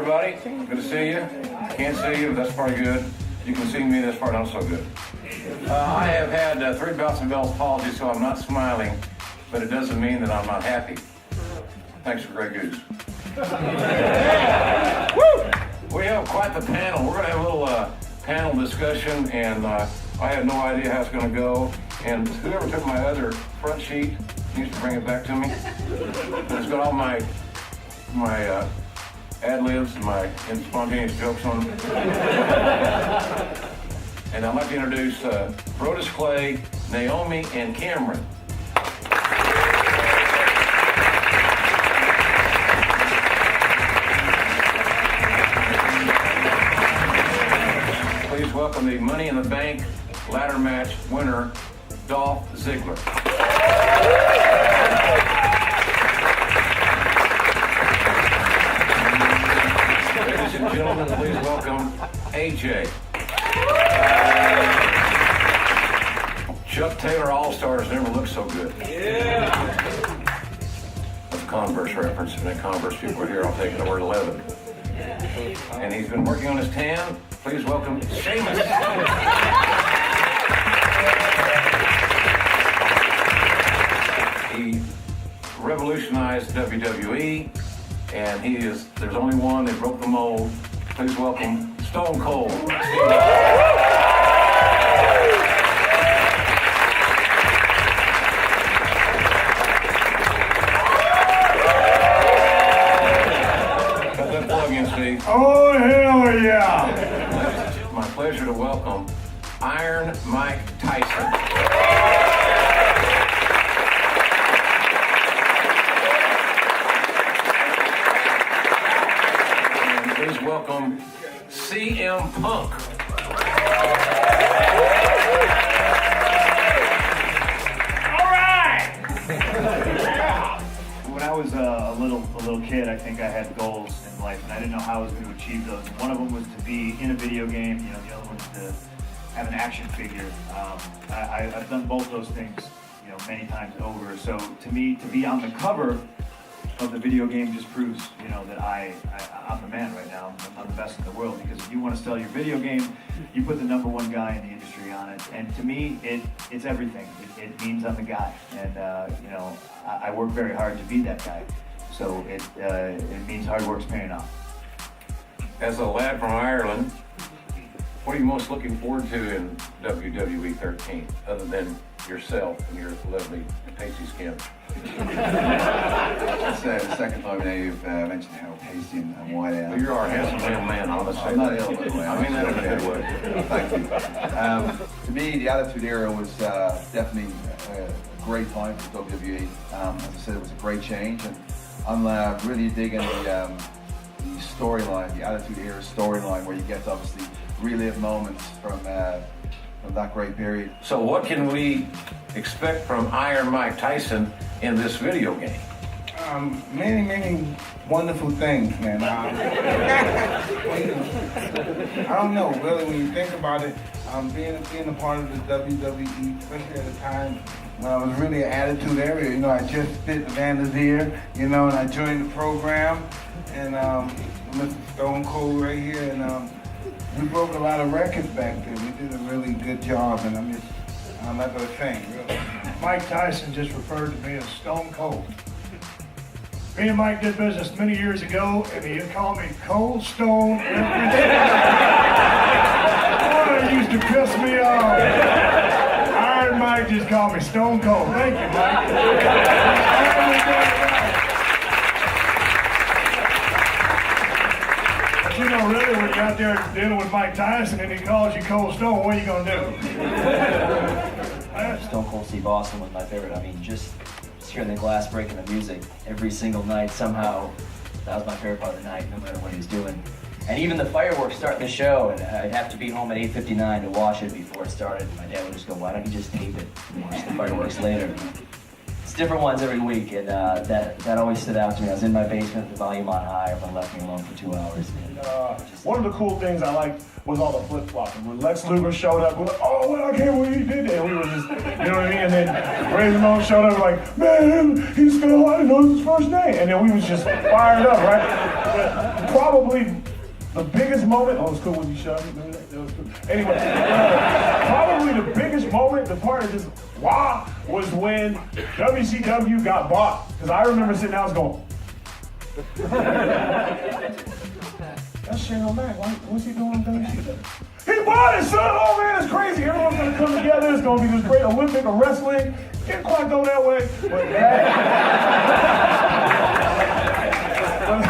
everybody. Good to see you. Can't see you, but that's pretty good. You can see me, that's probably not so good. I have had 3 bouts of Bell's palsy, so I'm not smiling, but it doesn't mean that I'm not happy. Thanks for Grey Goose. We have quite the panel. We're going to have a little panel discussion, and I have no idea how it's going to go. And whoever took my other front sheet needs to bring it back to me. It's got all my ad-libs and my spontaneous jokes on them. And I'd like to introduce Brodus Clay, Naomi, and Cameron. Please welcome the Money in the Bank ladder match winner, Dolph Ziggler. Ladies and gentlemen, please welcome AJ. Chuck Taylor All-Stars never looked so good. Yeah. That's a Converse reference. If any Converse people are here, I'll take it to word 11. And he's been working on his tan. Please welcome Sheamus. He revolutionized WWE, and there's only one that broke the mold. Please welcome Stone Cold. Got that plug in, Steve. Oh, hell yeah! It's my pleasure to welcome Iron Mike Tyson. Please welcome CM Punk. All right. When I was a little kid, I think I had goals in life, and I didn't know how I was going to achieve those. One of them was to be in a video game. The other one was to have an action figure. I've done both those things, many times over. So to me, to be on the cover of the video game just proves, that I'm the man right now. I'm the best in the world, because if you want to sell your video game, you put the #1 guy in the industry on it. And to me, it's everything. It means I'm the guy. And, I work very hard to be that guy. So it means hard work's paying off. As a lad from Ireland, what are you most looking forward to in WWE 13, other than yourself and your lovely pasty skin? That's the second time now you've mentioned how pasty and white I am. Well, you are a handsome young man, honestly. I'm not ill, by the way. I mean that in a good way. Thank you. To me, the Attitude Era was definitely a great time for WWE. As I said, it was a great change, and I'm really digging the storyline, the Attitude Era storyline, where you get to obviously relive moments from that great period. So what can we expect from Iron Mike Tyson in this video game? Many wonderful things, man. I don't know, really, when you think about it, being a part of the WWE, especially at a time when I was really an Attitude Era, I just fit Vander's ear, and I joined the program, and Mr. Stone Cold right here, and we broke a lot of records back then. We did a really good job, and I'm not gonna sing, really. Mike Tyson just referred to me as Stone Cold. Me and Mike did business many years ago, and he called me Cold Stone. Boy, it used to piss me off. Iron Mike just called me Stone Cold. Thank you, Mike. But really, when you're out there dealing with Mike Tyson and he calls you Cold Stone, what are you gonna do? Stone Cold Steve Austin was my favorite. I mean, just hearing the glass breaking the music every single night, somehow that was my favorite part of the night, no matter what he was doing. And even the fireworks starting the show, and I'd have to be home at 8:59 to watch it before it started. My dad would just go, "Why don't you just tape it and watch the fireworks later?" It's different ones every week, and that always stood out to me. I was in my basement, the volume on high, everyone left me alone for 2 hours. And, one of the cool things I liked was all the flip-flopping. When Lex Luger showed up, we're like, "Oh, well, I can't believe he did that." We were just, you know what I mean? And then Ray Ramon showed up, like, "Man, he's still, I didn't know his first name." And then we was just fired up, right? probably the biggest moment. Oh, it's cool when you shut me. Remember that? That was cool. Anyway, probably the biggest moment, the part of just wow, was when WCW got bought. Because I remember sitting down and going, that's Shane O'Mac. What's he doing on WCW? He bought it, son! Oh man, it's crazy. Everyone's gonna come together. It's gonna be this great Olympic of wrestling. Didn't quite go that way, but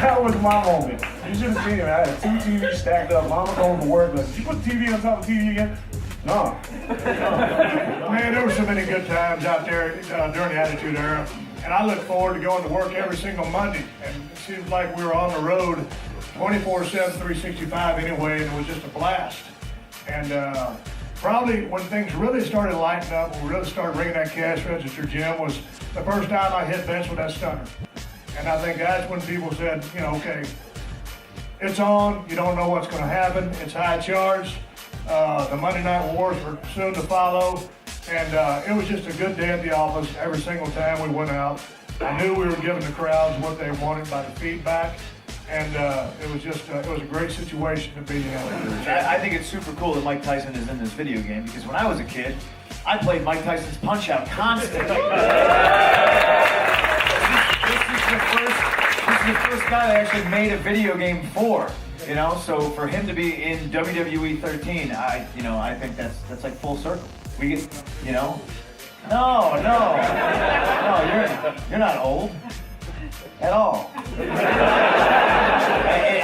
that was my moment. You should have seen it. I had 2 TVs stacked up. Mama going to work. Like, did you put the TV on top of the TV again? No. Man, there were so many good times out there during the Attitude Era. And I look forward to going to work every single Monday. And it seems like we were on the road 24/7, 365 anyway, and it was just a blast. And probably when things really started lighting up, when we really started ringing that cash register, Jim, was the first time I hit Vince with that stunner. And I think that's when people said, you know, okay, it's on, you don't know what's going to happen, it's high charge. The Monday Night Wars were soon to follow. And it was just a good day at the office every single time we went out. I knew we were giving the crowds what they wanted by the feedback. And it was just, it was a great situation to be in. I think it's super cool that Mike Tyson is in this video game because when I was a kid, I played Mike Tyson's Punch-Out constantly. This is the first guy that actually made a video game for, you know. So for him to be in WWE 13, I think that's like full circle. We get, you know. No, you're not old at all.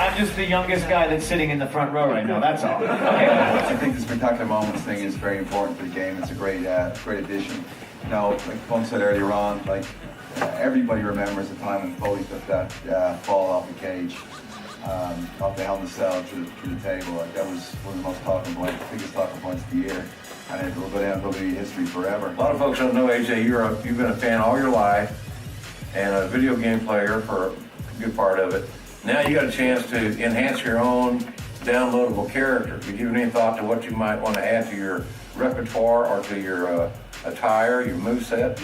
I'm just the youngest guy that's sitting in the front row right now, that's all. Okay. I think the spectacular moments thing is very important for the game. It's a great addition. You know, like Punk said earlier on, like everybody remembers the time when Foley took that fall off the cage, off the Hell in a Cell through the table. Like that was one of the most biggest talking points of the year. And it will go down WWE history forever. A lot of folks don't know, AJ, you've been a fan all your life and a video game player for a good part of it. Now you got a chance to enhance your own downloadable character. Have you given any thought to what you might want to add to your repertoire or to your attire, your moveset?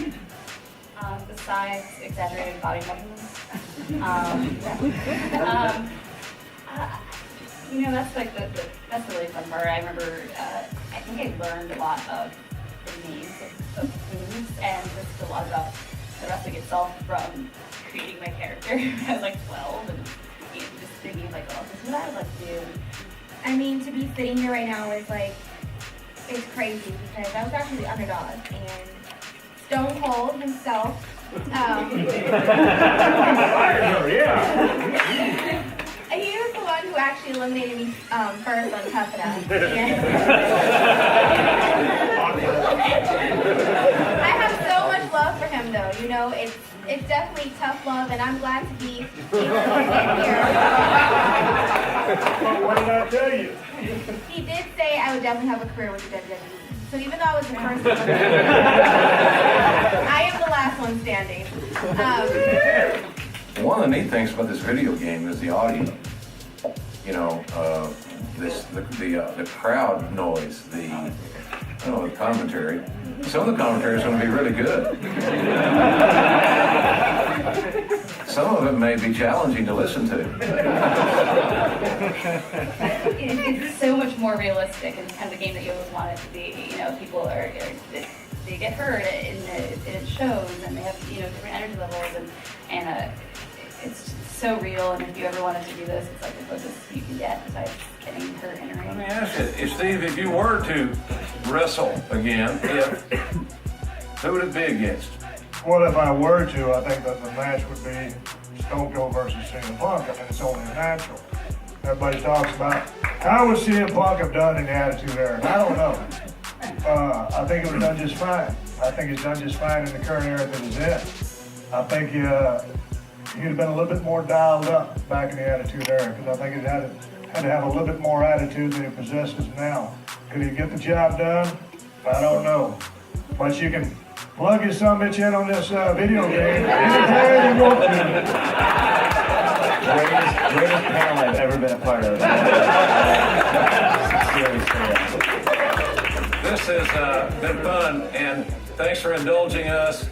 Besides exaggerated body measurements. You know, that's like that's the really fun part. I remember, I think I learned a lot of the names of moves and just a lot about the wrestling itself from creating my character. I was like 12 and just thinking like, oh, this is what I would like to do. I mean, to be sitting here right now is like, it's crazy because I was actually the underdog and Stone Cold himself. He was the one who actually eliminated me first on Tough Enough. I have so much love for him though, you know, it's definitely tough love and I'm glad to be able to stand here. What did I tell you? He did say I would definitely have a career with the WWE. So even though I was the first one, I am the last one standing. One of the neat things about this video game is the audio. You know, the crowd noise, the commentary. Some of the commentary is going to be really good. Some of it may be challenging to listen to. It's so much more realistic and kind of the game that you always want it to be. You know, people they get hurt and it shows, and they have different energy levels, and it's so real. And if you ever wanted to do this, it's like the closest you can get besides getting hurt in a ring. Let me ask you, Steve, if you were to wrestle again, who would it be against? Well, if I were to, I think that the match would be Stone Cold versus CM Punk. I mean, it's only natural. Everybody talks about how would CM Punk have done in the Attitude Era. And I don't know. I think it would have done just fine. I think it's done just fine in the current era that it's in. I think he'd have been a little bit more dialed up back in the Attitude Era because I think it had to have a little bit more attitude than he possesses now. Could he get the job done? I don't know. But you can plug your son-bitch in on this video game anytime you want to. Greatest panel I've ever been a part of. This has been fun, and thanks for indulging us.